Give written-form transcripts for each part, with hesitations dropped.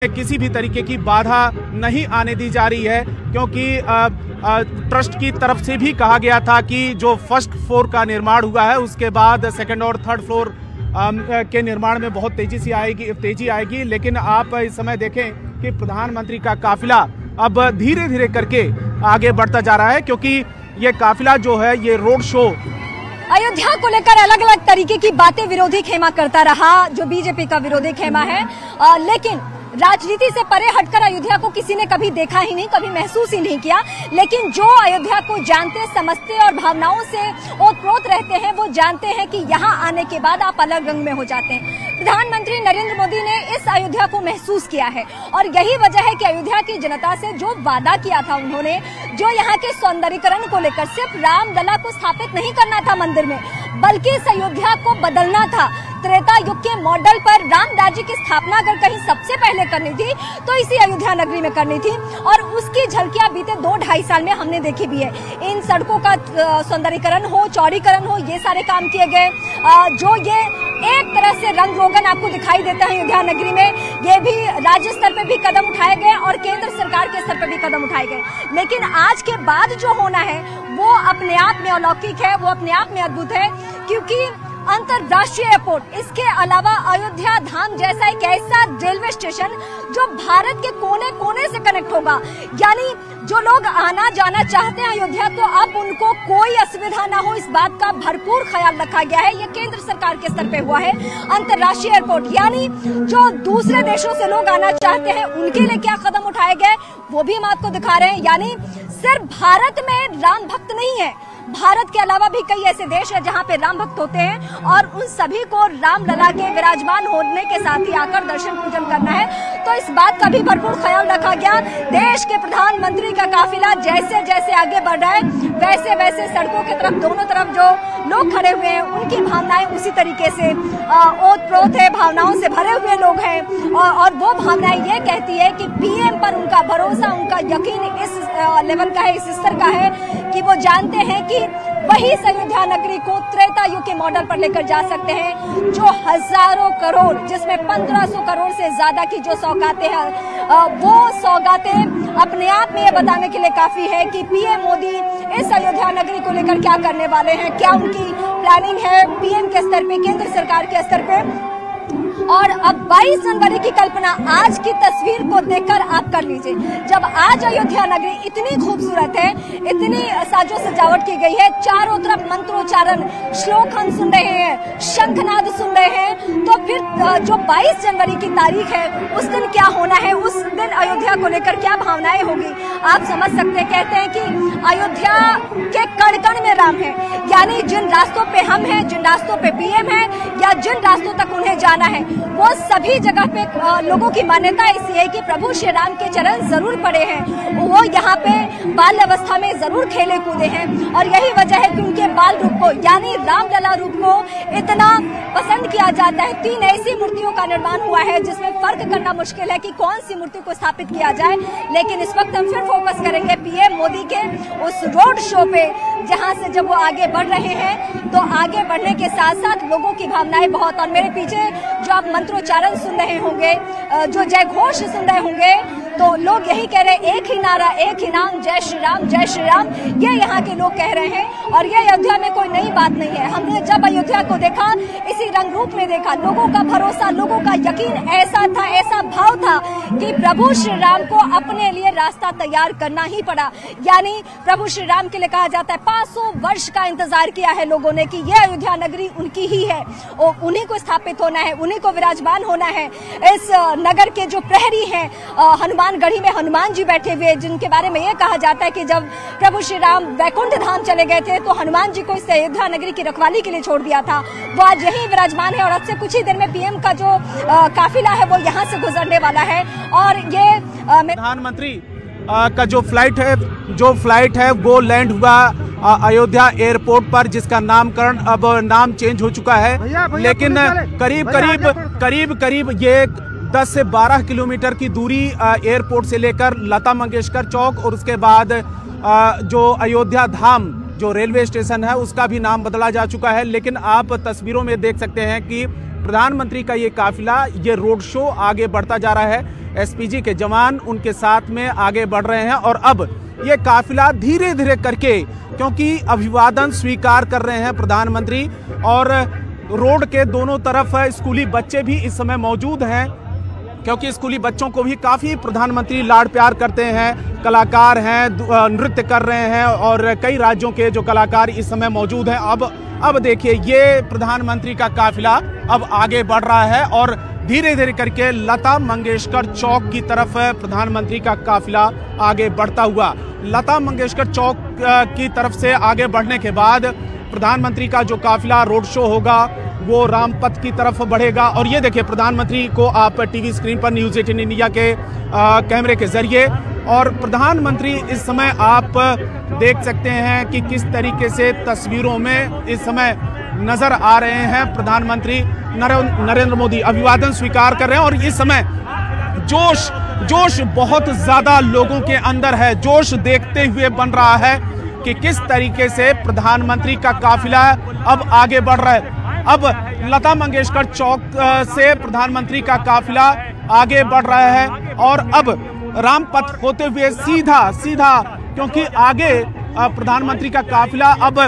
किसी भी तरीके की बाधा नहीं आने दी जा रही है, क्योंकि ट्रस्ट की तरफ से भी कहा गया था कि जो फर्स्ट फ्लोर का निर्माण हुआ है उसके बाद सेकंड और थर्ड फ्लोर के निर्माण में बहुत तेजी आएगी। लेकिन आप इस समय देखें कि प्रधानमंत्री का काफिला अब धीरे धीरे करके आगे बढ़ता जा रहा है, क्योंकि ये काफिला जो है ये रोड शो अयोध्या को लेकर अलग अलग तरीके की बातें विरोधी खेमा करता रहा, जो बीजेपी का विरोधी खेमा है। लेकिन राजनीति से परे हटकर अयोध्या को किसी ने कभी देखा ही नहीं, कभी महसूस ही नहीं किया। लेकिन जो अयोध्या को जानते समझते और भावनाओं से ओतप्रोत रहते हैं, वो जानते हैं कि यहाँ आने के बाद आप अलग रंग में हो जाते हैं। प्रधानमंत्री नरेंद्र मोदी ने इस अयोध्या को महसूस किया है और यही वजह है कि अयोध्या की जनता से जो वादा किया था उन्होंने, जो यहाँ के सौंदर्यीकरण को लेकर सिर्फ रामलला को स्थापित नहीं करना था मंदिर में, बल्कि इस अयोध्या को बदलना था। त्रेता युग के मॉडल पर राम राज्य की स्थापना अगर कहीं सबसे पहले करनी थी तो इसी अयोध्या नगरी में करनी थी, और उसकी झलकियां बीते 2-2.5 साल में हमने देखी भी है। इन सड़कों का सौंदर्यीकरण हो, चौड़ीकरण हो, ये सारे काम किए गए। जो ये एक तरह से रंग रोगन आपको दिखाई देता है अयोध्या नगरी में, ये भी राज्य स्तर पे भी कदम उठाए गए और केंद्र सरकार के स्तर पे भी कदम उठाए गए। लेकिन आज के बाद जो होना है वो अपने आप में अलौकिक है, वो अपने आप में अद्भुत है, क्योंकि अंतरराष्ट्रीय एयरपोर्ट, इसके अलावा अयोध्या धाम जैसा एक ऐसा रेलवे स्टेशन जो भारत के कोने कोने से कनेक्ट होगा। यानी जो लोग आना जाना चाहते हैं अयोध्या, तो अब उनको कोई असुविधा ना हो, इस बात का भरपूर ख्याल रखा गया है। ये केंद्र सरकार के स्तर पे हुआ है अंतरराष्ट्रीय एयरपोर्ट। यानी जो दूसरे देशों से लोग आना चाहते हैं उनके लिए क्या कदम उठाए गए वो भी हम आपको दिखा रहे हैं। यानी सिर्फ भारत में राम भक्त नहीं है, भारत के अलावा भी कई ऐसे देश है जहां पे राम भक्त होते हैं, और उन सभी को रामलला के विराजमान होने के साथ ही आकर दर्शन पूजन करना है। तो इस बात का भी भरपूर ख्याल रखा गया। देश के प्रधानमंत्री का काफिला जैसे जैसे आगे बढ़ रहा है, वैसे वैसे सड़कों की तरफ दोनों तरफ जो लोग खड़े हुए हैं उनकी भावनाएं उसी तरीके से ओतप्रोत है, भावनाओं से भरे हुए लोग हैं। और वो भावनाएं ये कहती है कि पीएम पर उनका भरोसा, उनका यकीन इस लेवल का है, इस स्तर का है कि वो जानते हैं कि वही अयोध्या नगरी को त्रेता युग के मॉडल पर लेकर जा सकते हैं। जो हजारों करोड़, जिसमें 1500 करोड़ से ज्यादा की जो सौगातें हैं, वो सौगातें अपने आप में ये बताने के लिए काफी है कि पीएम मोदी इस अयोध्या नगरी को लेकर क्या करने वाले हैं, क्या उनकी प्लानिंग है पीएम के स्तर पे, केंद्र सरकार के स्तर पे। और अब 22 जनवरी की कल्पना आज की तस्वीर को देखकर आप कर लीजिए। जब आज अयोध्या नगरी इतनी खूबसूरत है, इतनी साजो सजावट की गई है, चारों तरफ मंत्रोच्चारण, श्लोक हम सुन रहे हैं, शंखनाद सुन रहे हैं, तो फिर जो 22 जनवरी की तारीख है उस दिन क्या होना है, उस दिन अयोध्या को लेकर क्या भावनाएं होगी आप समझ सकते हैं। कहते हैं कि अयोध्या के कण कण में राम है। यानी जिन रास्तों पे हम हैं, जिन रास्तों पे पीएम है, या जिन रास्तों तक उन्हें जाना है, वो सभी जगह पे लोगों की मान्यता ऐसी है कि प्रभु श्री राम के चरण जरूर पड़े हैं। वो यहाँ पे बाल अवस्था में जरूर खेले कूदे हैं, और यही वजह है कि उनके बाल रूप को, यानी रामलला रूप को इतना पसंद किया जाता है। 3 ऐसी मूर्तियों का निर्माण हुआ है जिसमें फर्क करना मुश्किल है कि कौन सी मूर्ति को स्थापित किया जाए। लेकिन इस वक्त हम फिर फोकस करेंगे पीएम मोदी के उस रोड शो पे, जहाँ से जब वो आगे बढ़ रहे हैं, तो आगे बढ़ने के साथ साथ लोगों की भावनाएं बहुत, और मेरे पीछे जो आप मंत्रोच्चारण सुन रहे होंगे, जो जय घोष सुन रहे होंगे, तो लोग यही कह रहे हैं, एक ही नारा, एक ही नाम, जय श्री राम, जय श्री राम। ये यहाँ के लोग कह रहे हैं, और ये अयोध्या में कोई नई बात नहीं है। हमने जब अयोध्या को देखा, इसी रंग रूप में देखा, लोगों का भरोसा, लोगों का यकीन ऐसा था, ऐसा भाव था कि प्रभु श्री राम को अपने लिए रास्ता तैयार करना ही पड़ा। यानी प्रभु श्री राम के लिए कहा जाता है 500 वर्ष का इंतजार किया है लोगों ने कि ये अयोध्या नगरी उनकी ही है, और उन्हीं को स्थापित होना है, उन्हीं को विराजमान होना है। इस नगर के जो प्रहरी हैं, हनुमानगढ़ी में हनुमान जी बैठे हुए, जिनके बारे में ये कहा जाता है कि जब प्रभु श्री राम वैकुंठ धाम चले गए थे तो हनुमान जी को इस अयोध्या नगरी की रखवाली के लिए छोड़ दिया था। वो आज यही विराजमान है, और अब से कुछ ही देर में पीएम का जो काफिला है वो यहाँ से गुजरने वाला है। और ये प्रधानमंत्री का जो फ्लाइट है वो लैंड हुआ अयोध्या एयरपोर्ट पर, जिसका नामकरण अब नाम चेंज हो चुका है। लेकिन करीब ये 10 से 12 किलोमीटर की दूरी एयरपोर्ट से लेकर लता मंगेशकर चौक, और उसके बाद जो अयोध्या धाम जो रेलवे स्टेशन है उसका भी नाम बदला जा चुका है। लेकिन आप तस्वीरों में देख सकते हैं कि प्रधानमंत्री का ये काफिला, ये रोड शो आगे बढ़ता जा रहा है। एसपीजी के जवान उनके साथ में आगे बढ़ रहे हैं। और अब ये काफिला धीरे धीरे करके, क्योंकि अभिवादन स्वीकार कर रहे हैं प्रधानमंत्री, और रोड के दोनों तरफ स्कूली बच्चे भी इस समय मौजूद हैं, क्योंकि स्कूली बच्चों को भी काफ़ी प्रधानमंत्री लाड़ प्यार करते हैं। कलाकार हैं, नृत्य कर रहे हैं, और कई राज्यों के जो कलाकार इस समय मौजूद हैं। अब देखिए, ये प्रधानमंत्री का काफिला अब आगे बढ़ रहा है और धीरे धीरे करके लता मंगेशकर चौक की तरफ प्रधानमंत्री का काफिला आगे बढ़ता हुआ, लता मंगेशकर चौक की तरफ से आगे बढ़ने के बाद प्रधानमंत्री का जो काफिला रोड शो होगा वो रामपथ की तरफ बढ़ेगा। और ये देखिए, प्रधानमंत्री को आप टीवी स्क्रीन पर न्यूज़ 18 इंडिया के कैमरे के जरिए, और प्रधानमंत्री इस समय आप देख सकते हैं कि किस तरीके से तस्वीरों में इस समय नजर आ रहे हैं। प्रधानमंत्री नरेंद्र मोदी अभिवादन स्वीकार कर रहे हैं, और इस समय जोश बहुत ज्यादा लोगों के अंदर है। जोश देखते हुए बन रहा है कि किस तरीके से प्रधानमंत्री का काफिला अब आगे बढ़ रहा है। अब लता मंगेशकर चौक से प्रधानमंत्री का काफिला आगे बढ़ रहा है, और अब रामपथ होते हुए सीधा, क्योंकि आगे प्रधानमंत्री का काफिला अब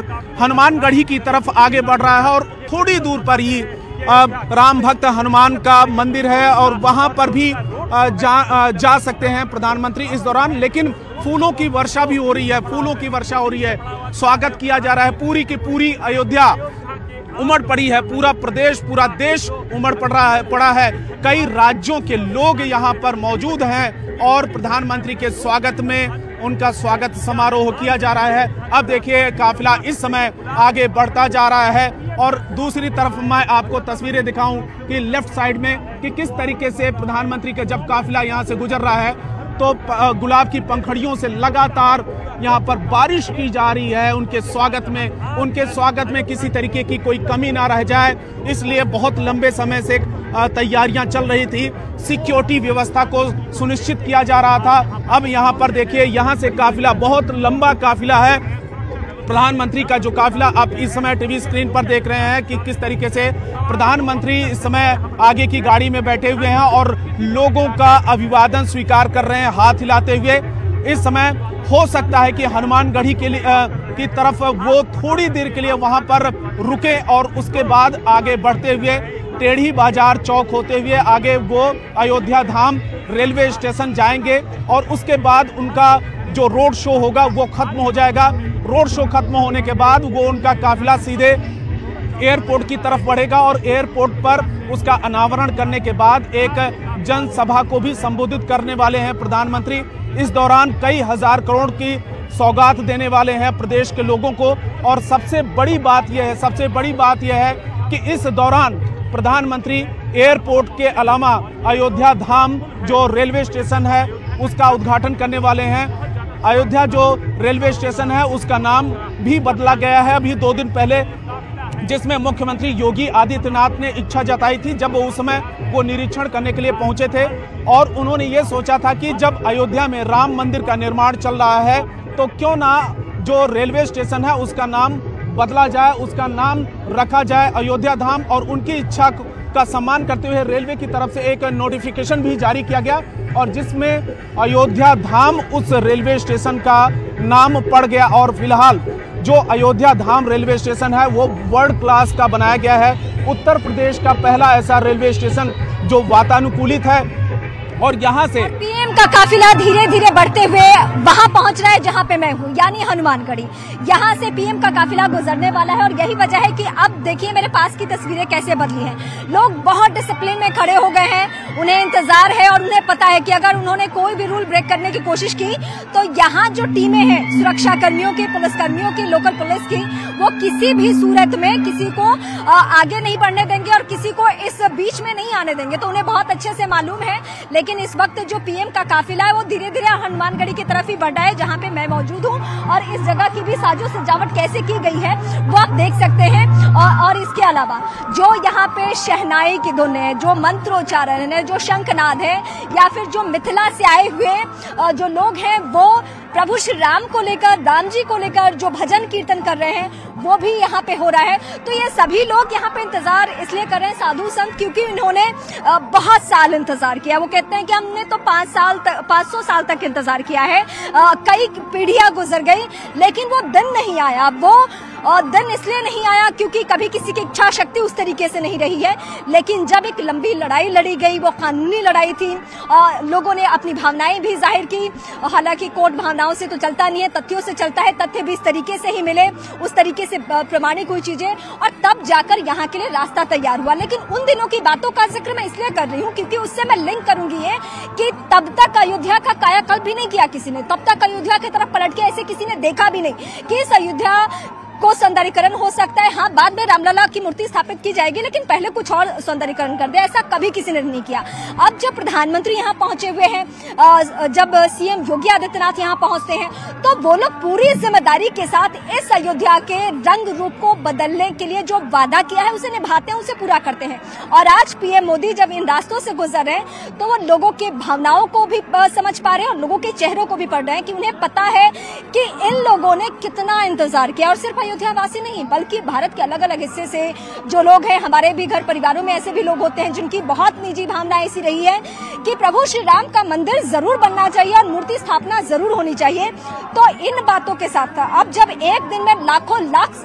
हनुमानगढ़ी की तरफ आगे बढ़ रहा है, और थोड़ी दूर पर ही राम भक्त हनुमान का मंदिर है, और वहां पर भी जा सकते हैं प्रधानमंत्री इस दौरान। लेकिन फूलों की वर्षा भी हो रही है, स्वागत किया जा रहा है। पूरी की पूरी अयोध्या उमड़ पड़ी है, पूरा प्रदेश, पूरा देश उमड़ पड़ा है। कई राज्यों के लोग यहाँ पर मौजूद हैं, और प्रधानमंत्री के स्वागत में उनका स्वागत समारोह किया जा रहा है। अब देखिए, काफिला इस समय आगे बढ़ता जा रहा है, और दूसरी तरफ मैं आपको तस्वीरें दिखाऊं कि लेफ्ट साइड में कि किस तरीके से प्रधानमंत्री का जब काफिला यहाँ से गुजर रहा है तो गुलाब की पंखड़ियों से लगातार यहाँ पर बारिश की जा रही है उनके स्वागत में किसी तरीके की कोई कमी ना रह जाए, इसलिए बहुत लंबे समय से तैयारियां चल रही थी। सिक्योरिटी व्यवस्था को सुनिश्चित किया जा रहा था। अब यहाँ पर देखिए, यहाँ से काफिला, बहुत लंबा काफिला है। प्रधानमंत्री का जो काफिला आप इस समय टीवी स्क्रीन पर देख रहे हैं कि किस तरीके से प्रधानमंत्री इस समय आगे की गाड़ी में बैठे हुए हैं और लोगों का अभिवादन स्वीकार कर रहे हैं हाथ हिलाते हुए। इस समय हो सकता है कि हनुमानगढ़ी के लिए की तरफ वो थोड़ी देर के लिए वहां पर रुके, और उसके बाद आगे बढ़ते हुए टेढ़ी बाजार चौक होते हुए आगे वो अयोध्या धाम रेलवे स्टेशन जाएंगे, और उसके बाद उनका जो रोड शो होगा वो खत्म हो जाएगा। रोड शो खत्म होने के बाद वो उनका काफिला सीधे एयरपोर्ट की तरफ बढ़ेगा, और एयरपोर्ट पर उसका अनावरण करने के बाद एक जनसभा को भी संबोधित करने वाले हैं प्रधानमंत्री। इस दौरान कई हजार करोड़ की सौगात देने वाले हैं प्रदेश के लोगों को। और सबसे बड़ी बात यह है कि इस दौरान प्रधानमंत्री एयरपोर्ट के अलावा अयोध्या धाम जो रेलवे स्टेशन है उसका उद्घाटन करने वाले हैं। अयोध्या जो रेलवे स्टेशन है उसका नाम भी बदला गया है अभी 2 दिन पहले, जिसमें मुख्यमंत्री योगी आदित्यनाथ ने इच्छा जताई थी जब उस समय वो निरीक्षण करने के लिए पहुंचे थे, और उन्होंने ये सोचा था कि जब अयोध्या में राम मंदिर का निर्माण चल रहा है तो क्यों ना जो रेलवे स्टेशन है उसका नाम बदला जाए, उसका नाम रखा जाए अयोध्या धाम। और उनकी इच्छा का सम्मान करते हुए रेलवे की तरफ से एक नोटिफिकेशन भी जारी किया गया, और जिसमें अयोध्या धाम उस रेलवे स्टेशन का नाम पड़ गया। और फिलहाल जो अयोध्या धाम रेलवे स्टेशन है वो वर्ल्ड क्लास का बनाया गया है। उत्तर प्रदेश का पहला ऐसा रेलवे स्टेशन जो वातानुकूलित है, और यहाँ से पीएम का काफिला धीरे धीरे बढ़ते हुए वहां पहुंच रहा है जहां पे मैं हूं, यानी हनुमानगढ़ी। यहाँ से पीएम का काफिला गुजरने वाला है, और यही वजह है कि अब देखिए मेरे पास की तस्वीरें कैसे बदली हैं। लोग बहुत डिसिप्लिन में खड़े हो गए हैं, उन्हें इंतजार है और उन्हें पता है कि अगर उन्होंने कोई भी रूल ब्रेक करने की कोशिश की तो यहाँ जो टीमें हैं सुरक्षा कर्मियों की, पुलिसकर्मियों की, लोकल पुलिस की, वो किसी भी सूरत में किसी को आगे नहीं बढ़ने देंगे और किसी को इस बीच में नहीं आने देंगे। तो उन्हें बहुत अच्छे से मालूम है। लेकिन इस वक्त जो पीएम का काफिला है वो धीरे धीरे हनुमानगढ़ी की तरफ ही बढ़ रहा है जहां पे मैं मौजूद हूं, और इस जगह की भी साजो सजावट कैसे की गई है वो आप देख सकते हैं। और इसके अलावा जो यहाँ पे शहनाई की धुन है, जो मंत्रोच्चारण है, जो शंखनाद है, या फिर जो मिथिला से आए हुए जो लोग हैं वो प्रभु श्री राम को लेकर, राम जी को लेकर जो भजन कीर्तन कर रहे हैं वो भी यहाँ पे हो रहा है। तो ये सभी लोग यहाँ पे इंतजार इसलिए कर रहे हैं, साधु संत, क्योंकि इन्होंने बहुत साल इंतजार किया। वो कहते हैं कि हमने तो 500 साल तक इंतजार किया है, कई पीढ़ियां गुजर गई, लेकिन वो दिन नहीं आया। वो दिन इसलिए नहीं आया क्योंकि कभी किसी की इच्छा शक्ति उस तरीके से नहीं रही है, लेकिन जब एक लंबी लड़ाई लड़ी गई, वो कानूनी लड़ाई थी, लोगों ने अपनी भावनाएं भी जाहिर की। हालांकि कोर्ट भावनाओं से तो चलता नहीं है, तथ्यों से चलता है, तथ्य भी इस तरीके से ही मिले, उस तरीके से प्रमाणिक हुई चीजें, और तब जाकर यहाँ के लिए रास्ता तैयार हुआ। लेकिन उन दिनों की बातों का जिक्र मैं इसलिए कर रही हूँ क्योंकि उससे मैं लिंक करूंगी ये कि तब तक अयोध्या का कायाकल्प भी नहीं किया किसी ने, तब तक अयोध्या की तरफ पलट के ऐसे किसी ने देखा भी नहीं कि इस अयोध्या को सौंदर्यीकरण हो सकता है। हाँ, बाद में रामलला की मूर्ति स्थापित की जाएगी, लेकिन पहले कुछ और सौंदर्यीकरण कर दे, ऐसा कभी किसी ने नहीं किया। अब जब प्रधानमंत्री यहाँ पहुंचे हुए हैं, जब सीएम योगी आदित्यनाथ यहाँ पहुंचते हैं, तो वो लोग पूरी जिम्मेदारी के साथ इस अयोध्या के रंग रूप को बदलने के लिए जो वादा किया है उसे निभाते हैं, उसे पूरा करते हैं। और आज पीएम मोदी जब इन रास्तों से गुजर रहे हैं तो वो लोगों के भावनाओं को भी समझ पा रहे हैं और लोगों के चेहरों को भी पढ़ रहे हैं कि उन्हें पता है कि इन लोगों ने कितना इंतजार किया। और सिर्फ अयोध्यावासी नहीं, बल्कि भारत के अलग अलग हिस्से से जो लोग हैं, हमारे भी घर परिवारों में ऐसे भी लोग होते हैं जिनकी बहुत निजी भावना ऐसी रही है कि प्रभु श्री राम का मंदिर जरूर बनना चाहिए और मूर्ति स्थापना जरूर होनी चाहिए। तो इन बातों के साथ अब जब एक दिन में लाखों लाख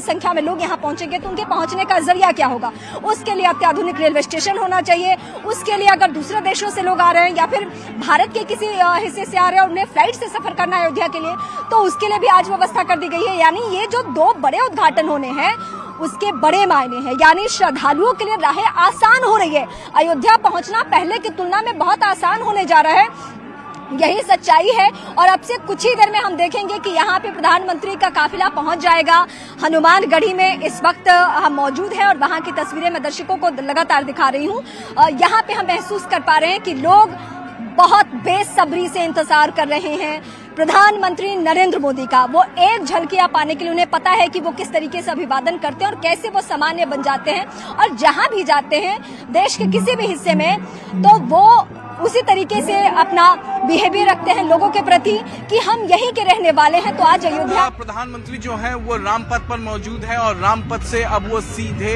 संख्या में लोग यहाँ पहुंचेंगे तो उनके पहुंचने का जरिया क्या होगा? उसके लिए अत्याधुनिक रेलवे स्टेशन होना चाहिए। उसके लिए अगर दूसरे देशों से लोग आ रहे हैं या फिर भारत के किसी हिस्से से आ रहे हैं और उन्हें फ्लाइट से सफर करना है अयोध्या के लिए, तो उसके लिए भी आज व्यवस्था कर दी गई है। यानी ये जो 2 बड़े उद्घाटन होने हैं उसके बड़े मायने हैं, यानी श्रद्धालुओं के लिए राहें आसान हो रही है। अयोध्या पहुंचना पहले की तुलना में बहुत आसान होने जा रहा है, यही सच्चाई है। और अब से कुछ ही देर में हम देखेंगे कि यहाँ पे प्रधानमंत्री का काफिला पहुंच जाएगा। हनुमानगढ़ी में इस वक्त हम मौजूद हैं और वहां की तस्वीरें मैं दर्शकों को लगातार दिखा रही हूँ। यहाँ पे हम महसूस कर पा रहे हैं कि लोग बहुत बेसब्री से इंतजार कर रहे हैं प्रधानमंत्री नरेंद्र मोदी का। वो एक झलकियां पाने के लिए उन्हें पता है कि वो किस तरीके से अभिवादन करते हैं और कैसे वो सामान्य बन जाते हैं, और जहां भी जाते हैं देश के किसी भी हिस्से में तो वो उसी तरीके से अपना बिहेवियर रखते हैं लोगों के प्रति कि हम यहीं के रहने वाले हैं। तो आज अयोध्या प्रधानमंत्री जो है वो रामपथ पर मौजूद है और रामपथ से अब वो सीधे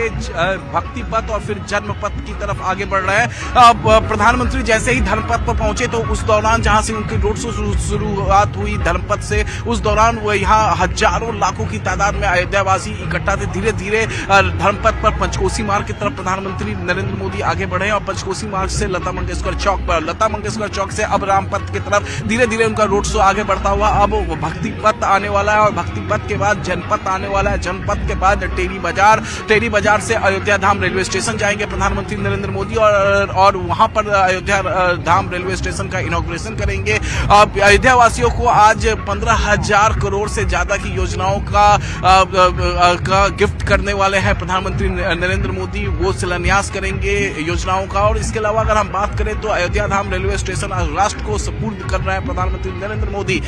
भक्ति पथ और फिर जन्म पथ की तरफ आगे बढ़ रहे हैं। अब प्रधानमंत्री जैसे ही धर्मपथ पर पहुंचे तो उस दौरान जहां से उनकी रोड शो शुरुआत हुई धर्मपथ से, उस दौरान वो यहाँ हजारों लाखों की तादाद में अयोध्यावासी इकट्ठा थे। धीरे धीरे धर्मपथ पर पंचकोसी मार्ग की तरफ प्रधानमंत्री नरेंद्र मोदी आगे बढ़े और पंचकोसी मार्ग से लता मंगेशकर चौक से अब रामपथ की तरफ धीरे धीरे उनका रोड शो आगे बढ़ता हुआ अब भक्ति पथ आने वाला है और भक्ति पथ के बाद जनपथ आने वाला है। जनपथ के बाद टेरी बाजार से अयोध्या धाम रेलवे स्टेशन जाएंगे प्रधानमंत्री नरेंद्र मोदी और वहां पर अयोध्या धाम रेलवे स्टेशन का इनॉग्रेशन करेंगे। अयोध्या वासियों को आज 15,000 करोड़ से ज्यादा की योजनाओं का गिफ्ट करने वाले हैं प्रधानमंत्री नरेंद्र मोदी। वो शिलान्यास करेंगे योजनाओं का। और इसके अलावा अगर हम बात करें तो अयोध्या धाम रेलवे स्टेशन राष्ट्र को सुपुर्द कर रहे हैं प्रधानमंत्री नरेंद्र मोदी।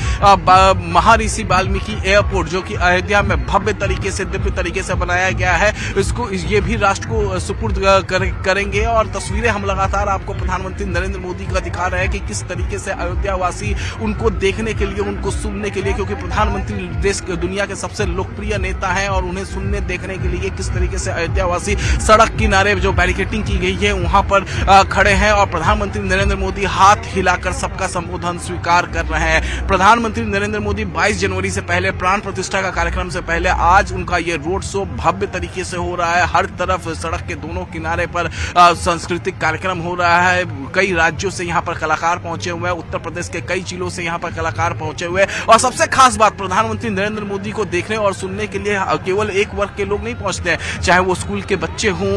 महर्षि वाल्मीकि एयरपोर्ट जो कि अयोध्या में भव्य तरीके से दिव्य तरीके से बनाया गया है, इसको ये भी राष्ट्र को सुपुर्द करेंगे। और तस्वीरें हम लगातार आपको प्रधानमंत्री नरेंद्र मोदी का दिखा रहे हैं कि किस तरीके से अयोध्या वासी उनको देखने के लिए, उनको सुनने के लिए, क्योंकि प्रधानमंत्री देश दुनिया के सबसे लोकप्रिय नेता हैं और उन्हें सुनने देखने के लिए किस तरीके से अयोध्या वासी सड़क किनारे जो बैरिकेडिंग की गई है वहां पर खड़े हैं और प्रधानमंत्री नरेंद्र मोदी हाथ हिलाकर सबका संबोधन स्वीकार कर रहे हैं। प्रधानमंत्री नरेंद्र मोदी 22 जनवरी से पहले प्राण प्रतिष्ठा का कार्यक्रम से पहले आज उनका ये रोड शो भव्य तरीके से हो रहा है। हर तरफ सड़क के दोनों किनारे पर सांस्कृतिक कार्यक्रम हो रहा है। कई राज्यों से यहाँ पर कलाकार पहुंचे हुए हैं, उत्तर प्रदेश के कई जिलों से यहाँ पर कलाकार पहुंचे हुए हैं। और सबसे खास बात, प्रधानमंत्री नरेंद्र मोदी को देखने और सुनने के लिए केवल एक वर्ग के लोग नहीं पहुंचते हैं, चाहे वो स्कूल के बच्चे हों,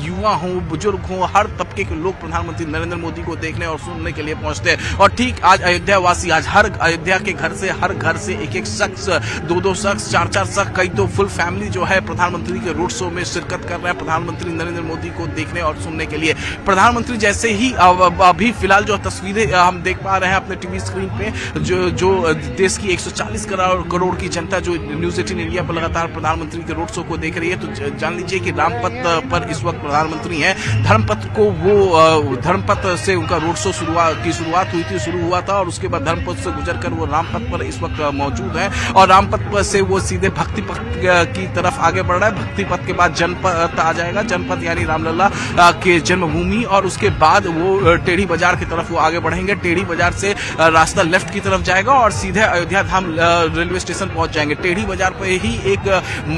युवा हों, बुजुर्ग हों, हर तबके के लोग प्रधानमंत्री नरेंद्र मोदी को देखने और सुनने के लिए पहुंचते हैं। और ठीक आज अयोध्या वासी, आज हर अयोध्या के हर घर से एक शख्स, 2 शख्स, 4 शख्स, कई तो फुल फैमिली जो है प्रधानमंत्री के रोड शो में शिरकत कर रहे हैं प्रधानमंत्री नरेंद्र मोदी को देखने और सुनने के लिए। प्रधानमंत्री जैसे ही अभी फिलहाल जो तस्वीरें हम देख पा रहे हैं अपने टीवी स्क्रीन पे, जो देश की 140 करोड़ की जनता जो न्यूज 18 इंडिया पर लगातार प्रधानमंत्री के रोड शो को देख रही है, तो जान लीजिए कि रामपथ पर इस वक्त प्रधानमंत्री हैं। धर्मपथ को वो धर्मपथ से उनका रोड शो शुरू हुआ था और उसके बाद धर्मपथ से गुजरकर वो रामपथ पर इस वक्त मौजूद है और रामपथ पर से वो सीधे भक्ति पथ की तरफ आगे बढ़ रहा है। भक्ति पथ के बाद जनपथ आ जाएगा, जनपथ यानी रामलला के जन्मभूमि, और उसके बाद वो टेढ़ी बाजार की तरफ वो आगे बढ़ेंगे। टेढ़ी बाजार से रास्ता लेफ्ट की तरफ जाएगा और सीधे अयोध्या धाम रेलवे स्टेशन पहुंच जाएंगे। टेढ़ी बाजार पर ही एक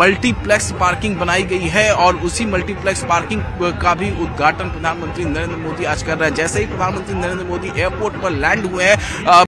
मल्टीप्लेक्स पार्किंग बनाई गई है और उसी मल्टीप्लेक्स पार्किंग का भी उद्घाटन प्रधानमंत्री नरेंद्र मोदी आज कर रहे हैं। जैसे ही प्रधानमंत्री नरेंद्र मोदी एयरपोर्ट पर लैंड हुए हैं